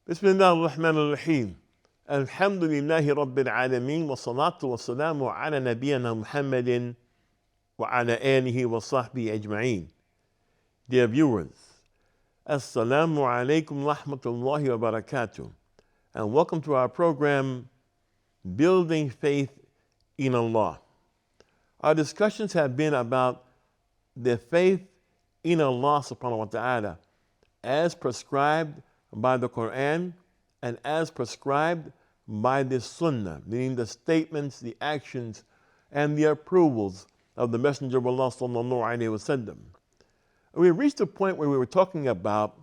بسم الله الرحمن الرحيم الحمد لله رب العالمين والصلاة والسلام على نبينا محمد وعلى آله وصحبه أجمعين. Dear viewers, Assalamu alaikum rahmatullahi wa barakatuh, and welcome to our program Building Faith in Allah. Our discussions have been about the faith in Allah subhanahu wa ta'ala as prescribed by the Quran and as prescribed by the Sunnah, meaning the statements, the actions, and the approvals of the Messenger of Allah sallallahu alaihi wasallam. We reached a point where we were talking about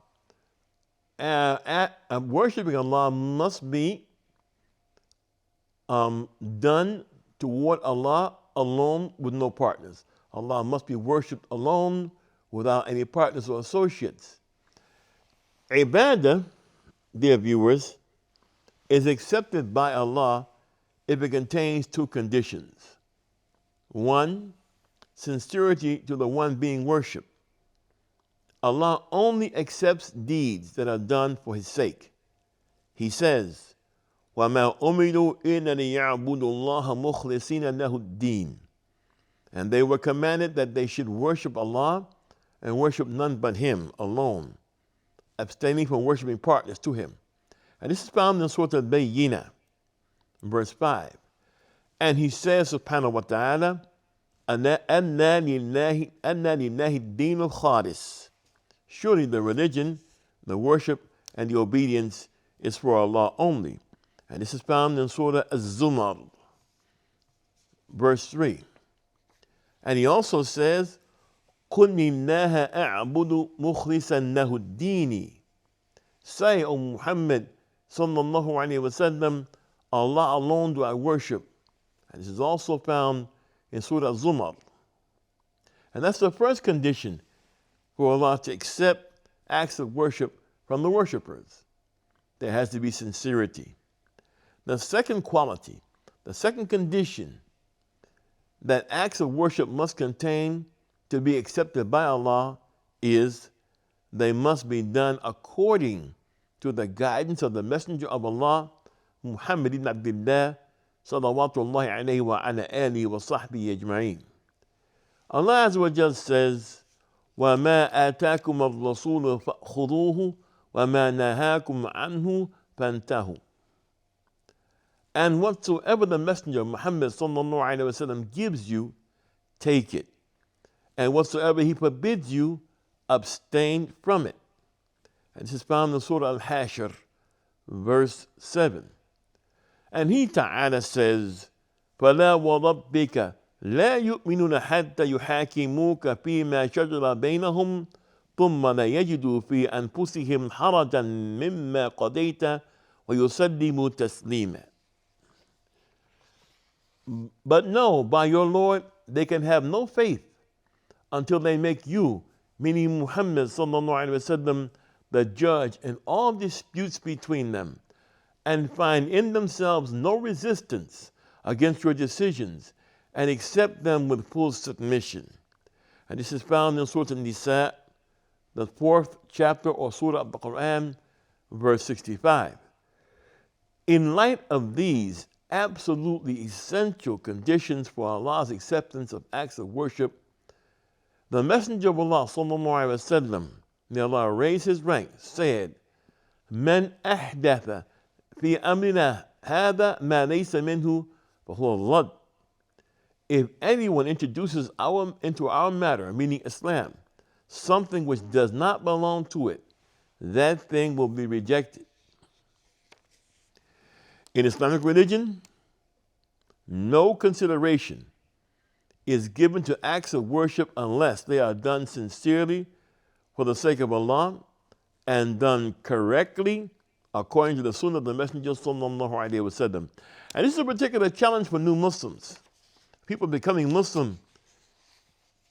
worshiping Allah must be done toward Allah alone with no partners. Allah must be worshipped alone without any partners or associates. Ibadah, dear viewers, is accepted by Allah if it contains two conditions. One, sincerity to the one being worshipped. Allah only accepts deeds that are done for His sake. He says, وَمَا أُمِرُوا إِلَّا لِيَعْبُدُوا اللَّهَ مُخْلِصِينَ لَهُ الدِّينَ. And they were commanded that they should worship Allah and worship none but Him alone, abstaining from worshiping partners to Him. And this is found in Surah Al-Bayyinah, verse 5. And He says, subhanahu wa ta'ala, أَنَّا لِلَّهِ الدِّينُ الْخَالِصِ. Surely the religion, the worship, and the obedience is for Allah only. And this is found in Surah Az-Zumar, verse 3. And He also says, قُلْ لِلَّهَ أَعْبُدُ مُخْلِصًا لَهُ الدِّينِ. Say, O Muhammad sallallahu alaihi wasallam, Allah alone do I worship. And this is also found in Surah Zumar. And that's the first condition for Allah to accept acts of worship from the worshipers. There has to be sincerity. The second quality, the second condition that acts of worship must contain to be accepted by Allah is they must be done according to the guidance of the Messenger of Allah, Muhammad ibn Abdullah, salawatullahi alayhi wa ala alihi wa sahbihi ajma'in. Allah Azza wa Jal says, وَمَا آتَاكُمَ الرَّسُولُ فَخُذُوهُ وَمَا نَهَاكُمْ عَنْهُ فَانْتَهُوا. And whatsoever the Messenger Muhammad sallallahu alayhi wa sallam gives you, take it. And whatsoever he forbids you, abstain from it. And this is found in Surah Al-Hashr, verse 7. And He Ta'ala says, فَلَا وَرَبِّكَ لَا يُؤْمِنُونَ حَتَّى يُحَاكِمُوكَ فِي مَا شَجَرَ بَيْنَهُمْ ثُمَّ لَا يَجِدُوا فِي أَنفُسِهِمْ حَرَجًا مِمَّا قَضَيْتَ وَيُسَلِّمُوا تَسْلِيمًا. But no, by your Lord, they can have no faith until they make you, meaning Muhammad sallallahu alaihi wasallam, the judge in all disputes between them, and find in themselves no resistance against your decisions, and accept them with full submission. And this is found in Surah An-Nisa, the 4th chapter or Surah of the Quran, verse 65. In light of these absolutely essential conditions for Allah's acceptance of acts of worship, the Messenger of Allah sallallahu alaihi wasallam, may Allah raise his rank, said, "Man ahdatha fi amrina hada ma laysa minhu fahuwa rad." If anyone introduces into our matter, meaning Islam, something which does not belong to it, that thing will be rejected. In Islamic religion, no consideration is given to acts of worship unless they are done sincerely for the sake of Allah and done correctly according to the Sunnah of the Messenger sallallahu alaihi wasallam. And this is a particular challenge for new Muslims. People becoming Muslim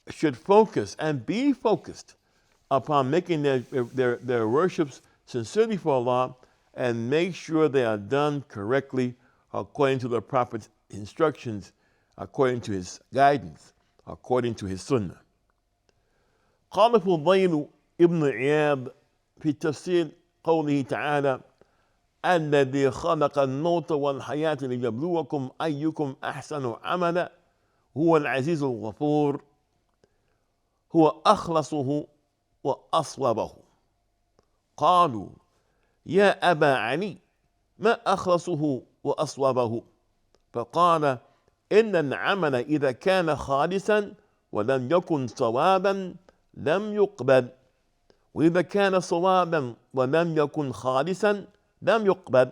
should focus and be focused upon making their worships sincerely for Allah and make sure they are done correctly according to the Prophet's instructions, according to his guidance, according to his Sunnah. قال فضيل ابن عياض في تفسير قوله تعالى الذي خلق الموت والحياة ليبلوكم أيكم أحسن عملا هو العزيز الغفور هو أخلصه وأصوبه. قالوا يا أبا علي ما أخلصه وأصوبه؟ فقال إن العمل إذا كان خالصا ولم يكن صوابا لم يقبل، وإذا كان صوابا ولم يكن خالصا لم يقبل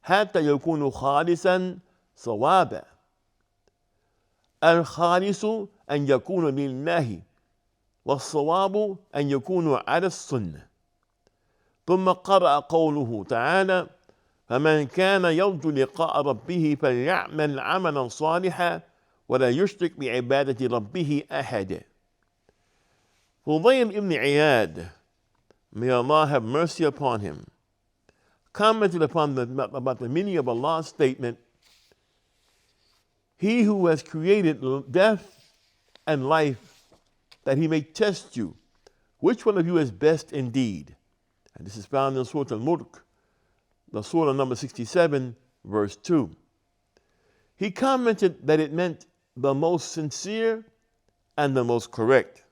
حتى يكون خالصا صوابا. الخالص أن يكون لله، والصواب أن يكون على السنة. ثم قرأ قوله تعالى فمن كان يرجو لقاء ربه فليعمل عملا صالحا ولا يشرك بعبادة ربه أحدا. Fudail ibn Iyad, may Allah have mercy upon him, commented upon about the meaning of Allah's statement, He who has created death and life, that he may test you, which one of you is best indeed? And this is found in Surah Al-Mulk, the surah number 67, verse 2. He commented that it meant the most sincere and the most correct.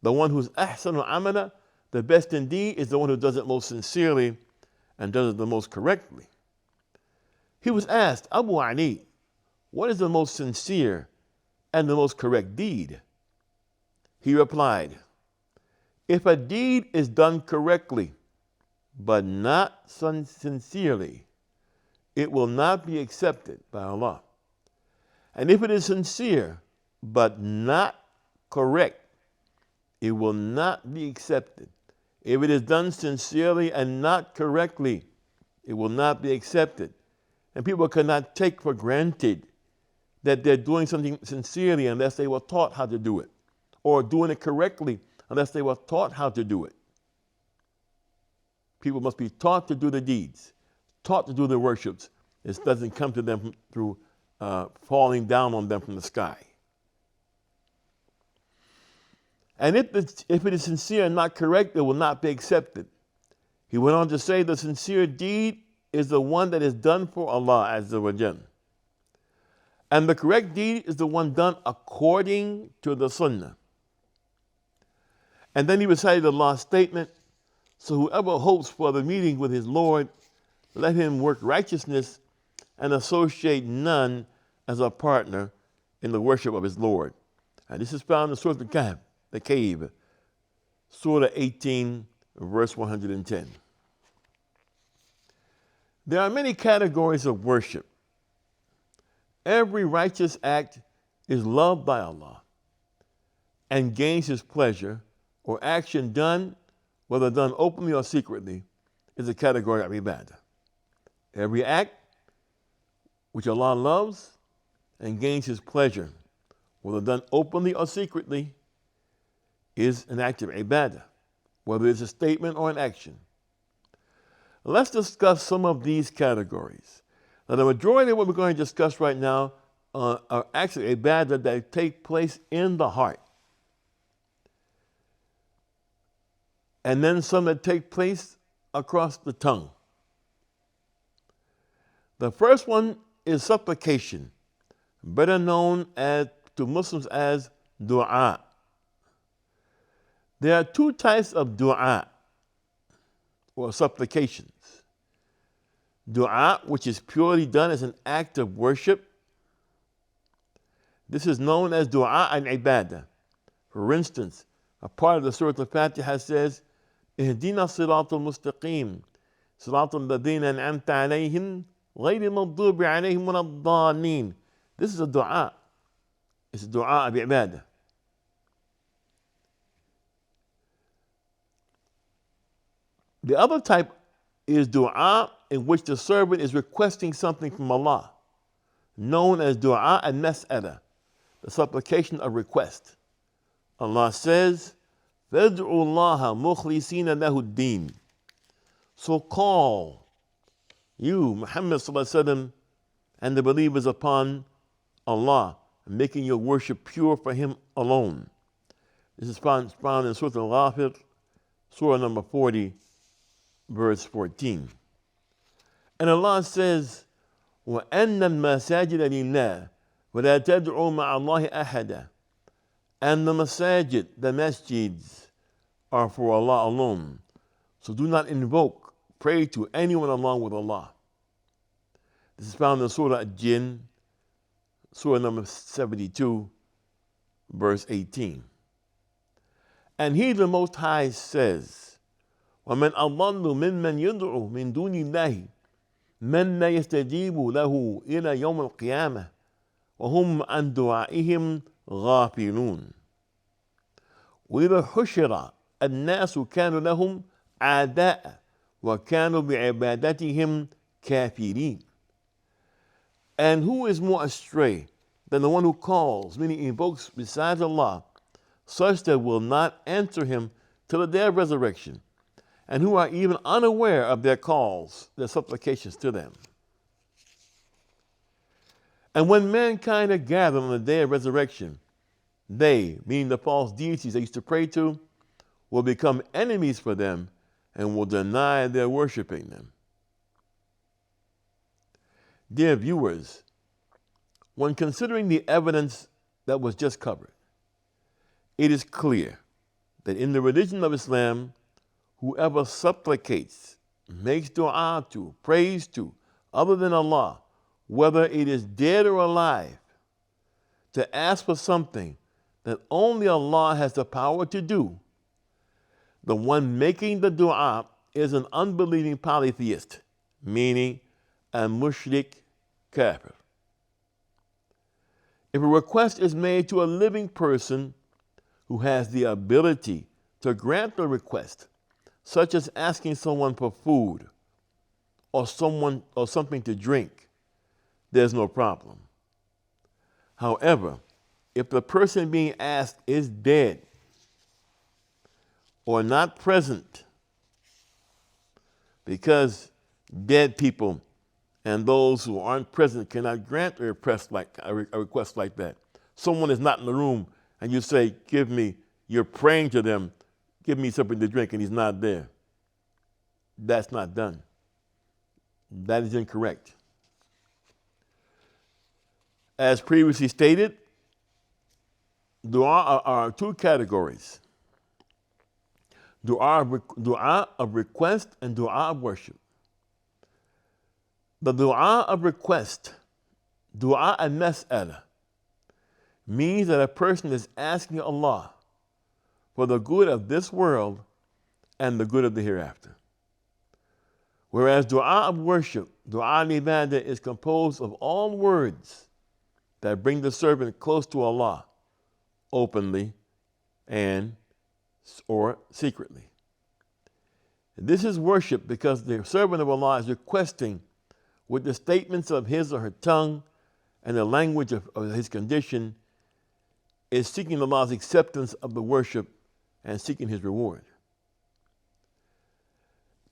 The one who's ahsanu amala, the best indeed, is the one who does it most sincerely and does it the most correctly. He was asked, Abu Ali, what is the most sincere and the most correct deed? He replied, if a deed is done correctly, but not sincerely, it will not be accepted by Allah. And if it is sincere, but not correct, it will not be accepted. If it is done sincerely and not correctly, it will not be accepted. And people cannot take for granted that they're doing something sincerely unless they were taught how to do it, or doing it correctly unless they were taught how to do it. People must be taught to do the deeds, taught to do the worships. It doesn't come to them through falling down on them from the sky. And if it is sincere and not correct, it will not be accepted. He went on to say the sincere deed is the one that is done for Allah Azza wa Jal. And the correct deed is the one done according to the Sunnah. And then he recited Allah's statement, so whoever hopes for the meeting with his Lord, let him work righteousness and associate none as a partner in the worship of his Lord. And this is found in Surah Al-Kahf, the cave, Surah 18, verse 110. There are many categories of worship. Every righteous act is loved by Allah and gains his pleasure, or action done, whether done openly or secretly, is a category of ibadah. Every act which Allah loves and gains his pleasure, whether done openly or secretly, is an act of ibadah, whether it's a statement or an action. Let's discuss some of these categories. Now, the majority of what we're going to discuss right now are acts of ibadah that take place in the heart. And then some that take place across the tongue. The first one is supplication, better known to Muslims as dua. There are two types of dua, or supplications. Dua, which is purely done as an act of worship. This is known as dua and ibadah. For instance, a part of the Surah Al-Fatiha says, اهدنا الصراط المستقيم صراط الذين أنعمت عليهم غير المغضوب عليهم ولا الضالين. This is a dua. It's a dua of ibadah. The other type is dua in which the servant is requesting something from Allah, known as dua al-mas'ala, the supplication of request. Allah says, فَادْعُوا اللَّهَ مُخْلِصِينَ لَهُ الدِّينَ. So call you, Muhammad sallallahu alaihi wasallam, and the believers upon Allah, making your worship pure for Him alone. This is found in Surah Al-Ghafir, Surah number 40, verse 14. And Allah says, وَأَنَّ الْمَسَاجِدَ لِلَّهِ وَلَا تَدْعُوا مَعَ اللَّهِ أَحَدًا. And the masajid, the masjids, are for Allah alone. So do not invoke, pray to anyone along with Allah. This is found in Surah Al-Jinn, Surah number 72, verse 18. And He, the Most High, says, وَمَنْ أَضَلُّ مِمَّنْ يَدْعُو مِنْ دُونِ اللَّهِ مَنْ لَا يَسْتَجِيبُ لَهُ إِلَى يَوْمِ الْقِيَامَةِ وَهُمْ عَنْ دُعَائِهِمْ غَافِلُونَ. وَإِذَا حُشِرَ النَّاسُ كَانُوا لَهُمْ أَعْدَاءً وَكَانُوا بِعِبَادَتِهِمْ كَافِرِينَ. And who is more astray than the one who calls, meaning invokes besides Allah, such that will not answer Him till the day of resurrection, and who are even unaware of their calls, their supplications to them. And when mankind are gathered on the day of resurrection, they, meaning the false deities they used to pray to, will become enemies for them and will deny their worshiping them. Dear viewers, when considering the evidence that was just covered, it is clear that in the religion of Islam, whoever supplicates, makes dua to, prays to, other than Allah, whether it is dead or alive, to ask for something that only Allah has the power to do, the one making the dua is an unbelieving polytheist, meaning a mushrik kafir. If a request is made to a living person who has the ability to grant the request, such as asking someone for food or something to drink, there's no problem. However, if the person being asked is dead or not present, because dead people and those who aren't present cannot grant a request like that. Someone is not in the room and you say, you're praying to them, give me something to drink, and he's not there. That's not done. That is incorrect. As previously stated, dua are two categories: dua of request and dua of worship. The dua of request, dua al-mas'ala, means that a person is asking Allah for the good of this world and the good of the hereafter. Whereas dua of worship, dua al-ibadah, is composed of all words that bring the servant close to Allah, openly and or secretly. This is worship because the servant of Allah is requesting with the statements of his or her tongue and the language of his condition, is seeking Allah's acceptance of the worship and seeking His reward.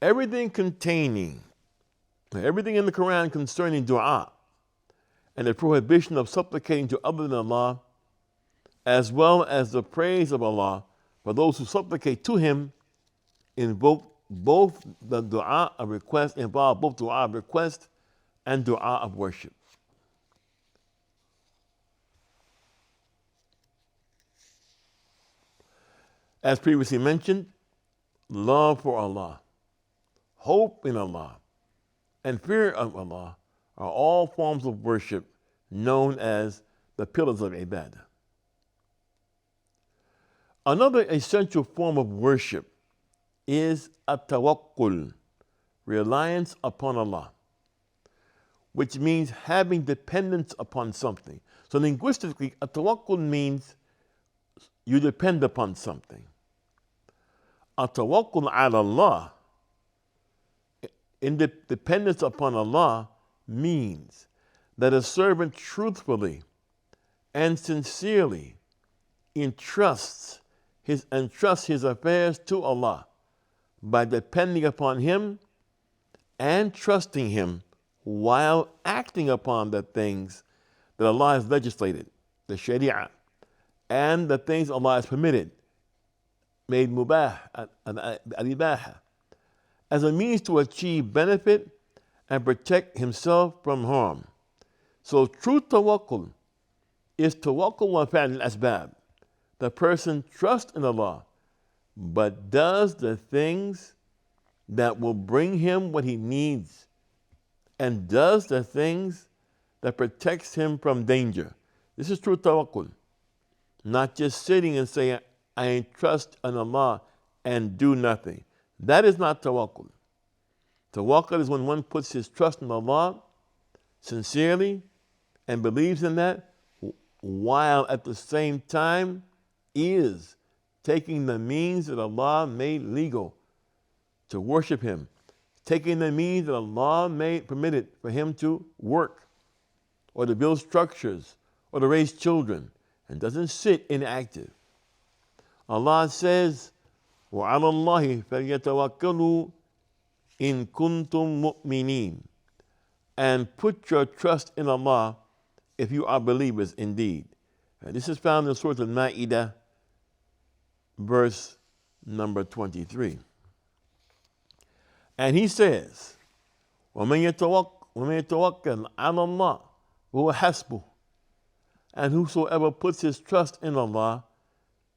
Everything in the Quran concerning dua and the prohibition of supplicating to other than Allah, as well as the praise of Allah for those who supplicate to Him, involve both dua of request and dua of worship. As previously mentioned, love for Allah, hope in Allah, and fear of Allah are all forms of worship known as the pillars of ibadah. Another essential form of worship is at-tawakkul, reliance upon Allah, which means having dependence upon something. So linguistically, at-tawakkul means you depend upon something. At-tawakkul ala Allah, in dependence upon Allah, means that a servant truthfully and sincerely entrusts his affairs to Allah by depending upon Him and trusting Him while acting upon the things that Allah has legislated, the Sharia, and the things Allah has permitted, made mubah, al-ibaha, as a means to achieve benefit and protect himself from harm. So true tawakkul is tawakkul wa fa'al al-asbab. The person trusts in Allah, but does the things that will bring him what he needs, and does the things that protects him from danger. This is true tawakkul. Not just sitting and saying, I trust in Allah and do nothing. That is not tawakkul. Tawakkul is when one puts his trust in Allah sincerely and believes in that, while at the same time is taking the means that Allah made legal to worship Him, taking the means that Allah made permitted for him to work or to build structures or to raise children, and doesn't sit inactive. Allah says, وَعَلَى اللَّهِ فَلْيَتَوَكَّلُوا إِن كُنتُم مُؤْمِنِينَ. And put your trust in Allah if you are believers indeed. And this is found in Surah Al-Ma'idah, verse number 23. And He says, وَمَن يَتَوَكَّلْ عَلَى اللَّهِ وَهُوَ حَسْبُهُ. And whosoever puts his trust in Allah,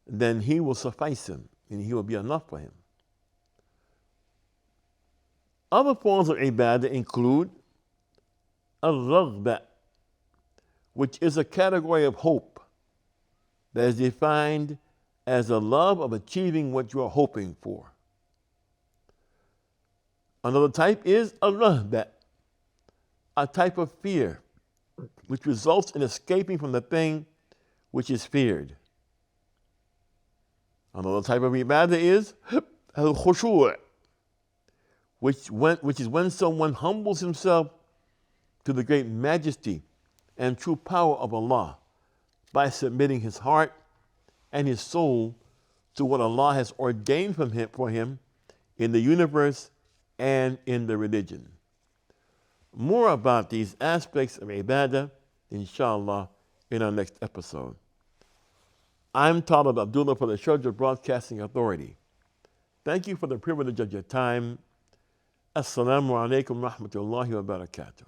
then He will suffice him, and He will be enough for him. Other forms of ibadah include al-raghbah, which is a category of hope that is defined as a love of achieving what you are hoping for. Another type is al-rahbah, a type of fear which results in escaping from the thing which is feared. Another type of ibadah is al-khushu', which is when someone humbles himself to the great majesty and true power of Allah by submitting his heart and his soul to what Allah has ordained for him in the universe and in the religion. More about these aspects of ibadah, inshallah, in our next episode. I'm Talib Abdullah for the Sharjah Broadcasting Authority. Thank you for the privilege of your time. Assalamu alaikum wa rahmatullahi wa barakatuh.